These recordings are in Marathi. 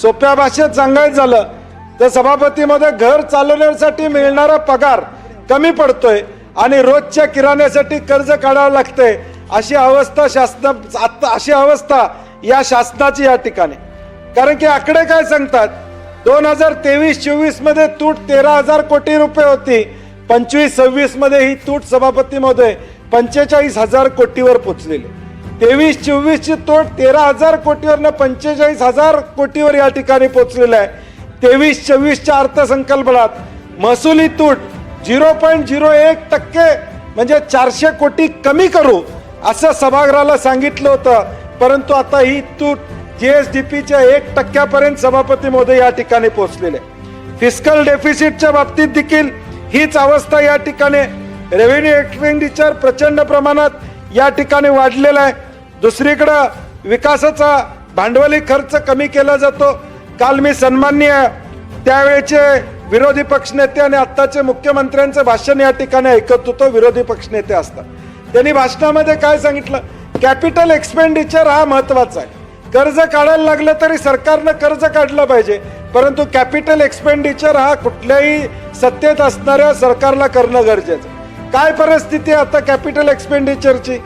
सोप्या भाषेत सांगायचं झालं तर सभापतीमध्ये घर चालवण्यासाठी मिळणारा पगार कमी पडतोय आणि रोजच्या किराण्यासाठी कर्ज काढावं लागतंय अशी अवस्था या शासनाची या ठिकाणी। कारण की आकडे काय सांगतात, 2023-24 मध्ये तूट 13,000 कोटी रुपये होती, 25-26 मध्ये ही तूट सभापती महोदय 45,000 कोटीवर पोहोचलेली। 23-24 ची तूट 13,000 कोटीवरनं 45,000 कोटीवर या ठिकाणी पोहोचलेलं आहे। 23-24 च्या अर्थसंकल्पात महसुली तूट 0.01% म्हणजे 400 कोटी कमी करू असं सभागृहाला सांगितलं होतं, परंतु आता ही तूट जीएसडीपीच्या 1% सभापती महोदय या ठिकाणी पोहोचलेले। फिस्कल डेफिसिटच्या बाबतीत देखील हीच अवस्था या ठिकाणी। रेव्हेन्यू एक्सपेंडिचर प्रचंड प्रमाणात या ठिकाणी वाढलेला आहे। दुसरीकडे विकासाचा भांडवली खर्च कमी केला जातो। काल मी सन्माननीय त्यावेळेचे विरोधी पक्षनेते आणि आत्ताचे मुख्यमंत्र्यांचे भाषण या ठिकाणी ऐकत होतो। विरोधी पक्षनेते असतात त्यांनी भाषणामध्ये काय सांगितलं, कॅपिटल एक्सपेंडिचर हा महत्वाचा आहे। कर्ज काढायला लागलं तरी सरकारनं कर्ज काढलं पाहिजे, परंतु कॅपिटल एक्सपेंडिचर हा कुठल्याही सत्तेत असणाऱ्या सरकारला करणं गरजेचं। काय परिस्थिती आहे आता कॅपिटल एक्सपेंडिचरची?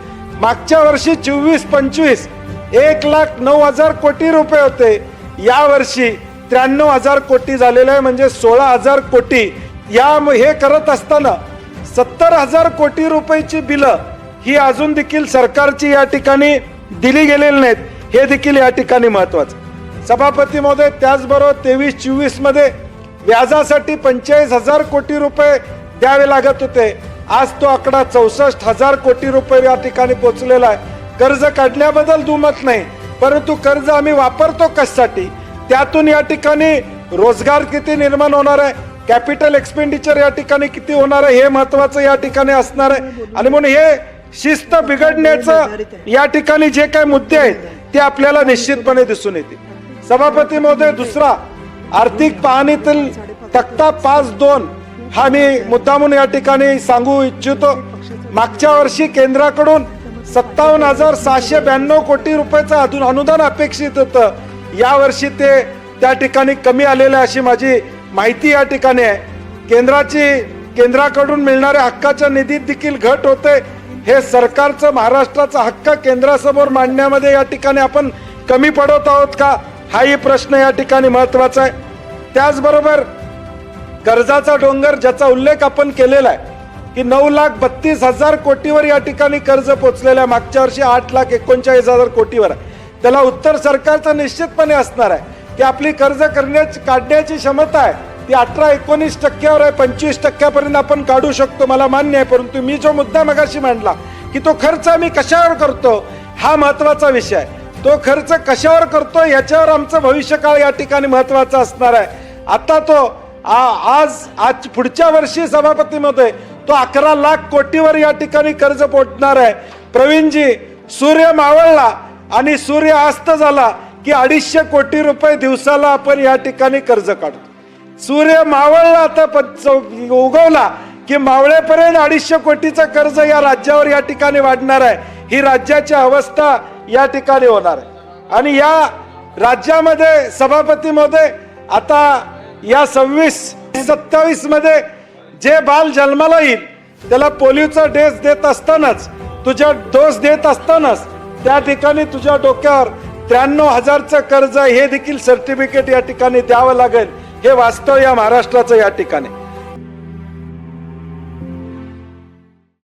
मागच्या वर्षी 24-25 1,09,000 कोटी रुपये होते, या वर्षी 93,000 कोटी झालेले आहे, म्हणजे 16,000 कोटी। हे करत असताना 70,000 कोटी रुपयाची बिलं ही अजून देखील सरकारची या ठिकाणी दिली गेलेली नाहीत, हे देखील या ठिकाणी महत्वाचं। सभापती महोदय, त्याचबरोबर 23-24 मध्ये व्याजासाठी 45,000 कोटी रुपये द्यावे लागत होते, आज तो आकडा 64,000 कोटी रुपये या ठिकाणी पोहोचलेला आहे। कर्ज काढण्याबद्दल दुमत नाही, परंतु कर्ज आम्ही वापरतो कशासाठी, त्यातून या ठिकाणी रोजगार किती निर्माण होणार आहे, कॅपिटल एक्सपेंडिचर या ठिकाणी किती होणार आहे, हे महत्वाचं या ठिकाणी असणार आहे। आणि म्हणून हे शिस्त बिघडण्याचं या ठिकाणी जे काही मुद्दे आहेत ते आपल्याला निश्चितपणे दिसून येतील। सभापती महोदय, दुसरा आर्थिक पाहणीतील तक्ता 5.2 हा मी मुद्दामून या ठिकाणी सांगू इच्छितो। मागच्या वर्षी केंद्राकडून 57,692 कोटी रुपयाचं अनुदान अपेक्षित होतं, या वर्षी ते त्या ठिकाणी कमी आलेलं आहे अशी माझी माहिती या ठिकाणी आहे। केंद्राकडून मिळणाऱ्या हक्काच्या निधीत देखील घट होते। हे सरकारचं महाराष्ट्राचा हक्क केंद्रासमोर मांडण्यामध्ये या ठिकाणी आपण कमी पडत आहोत का, हाही प्रश्न या ठिकाणी महत्वाचा आहे। त्याचबरोबर कर्जाचा डोंगर ज्याचा उल्लेख आपण केलेला आहे की 9,32,000 कोटीवर या ठिकाणी कर्ज पोहोचलेलं आहे, मागच्या वर्षी 8,39,000 कोटीवर आहे। त्याला उत्तर सरकारचं निश्चितपणे असणार आहे की आपली कर्ज काढण्याची क्षमता आहे ती 18-19% आहे, 25% आपण काढू शकतो, मला मान्य आहे। परंतु मी जो मुद्दा मगाशी मांडला की तो खर्च आम्ही कशावर करतो हा महत्वाचा विषय आहे। तो खर्च कशावर करतो याच्यावर आमचं भविष्यकाळ या ठिकाणी महत्वाचा असणार आहे। आता तो आज पुढच्या वर्षी सभापतीमध्ये तो 11 लाख कोटीवर या ठिकाणी कर्ज पोहोचणार आहे। प्रवीणजी, सूर्य मावळला आणि सूर्य अस्त झाला की 250 कोटी रुपये दिवसाला आपण या ठिकाणी कर्ज काढतो। सूर्य मावळला आता उगवला की मावळेपर्यंत 250 कोटीचं कर्ज या राज्यावर या ठिकाणी वाढणार आहे। ही राज्याची अवस्था या ठिकाणी होणार आहे। आणि या राज्यामध्ये सभापती महोदय, आता या 26-27 मध्ये जे बाल जन्माला येईल त्याला पोलिओचा डोस देत असतानाच त्या ठिकाणी तुझ्या डोक्यावर 93,000चं कर्ज हे देखील सर्टिफिकेट या ठिकाणी द्यावं लागेल। हे वास्तव या महाराष्ट्राचं या ठिकाणी।